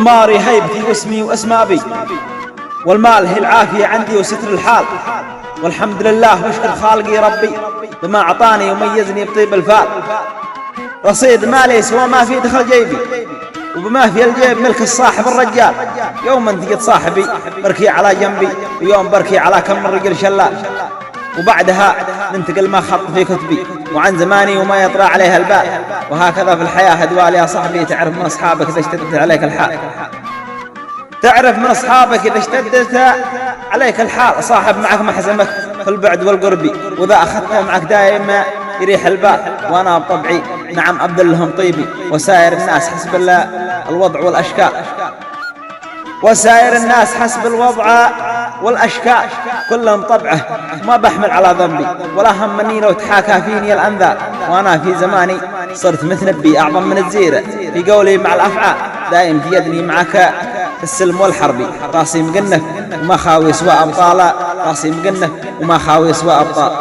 وعماري هيبتي واسمي واسمابي، والمال هي العافية عندي وستر الحال، والحمد لله واشكر خالقي ربي بما أعطاني وميزني بطيب الفال. رصيد مالي سوى ما في دخل جيبي، وبما في الجيب ملك الصاحب الرجال. يوم انتقد صاحبي بركي على جنبي، ويوم بركي على كم رجل شلال. وبعدها ننتقل ما خط في كتبي، وعن زماني وما يطرى عليها البال. وهكذا في الحياة هدوال يا صاحبي، تعرف من أصحابك إذا اشتدت عليك الحال. تعرف من أصحابك إذا اشتدت عليك الحال. صاحب معك محزمك في البعد والقرب، وإذا أخذته معك دائما يريح البال. وأنا بطبعي نعم أبذل لهم طيبي، وسائر الناس حسب الوضع والأشكال. وسائر الناس حسب الوضع والأشكال، كلهم طبعه ما بحمل على ذنبي، ولا همني لو تحاكى فيني الأنذار. وأنا في زماني صرت متنبي أعظم من الزيرة، في قولي مع الأفعال دائم في يدني معك في السلم والحرب. راسي مقنف وما خاوي سوى أبطال، راسي مقنف وما خاوي سوى أبطال.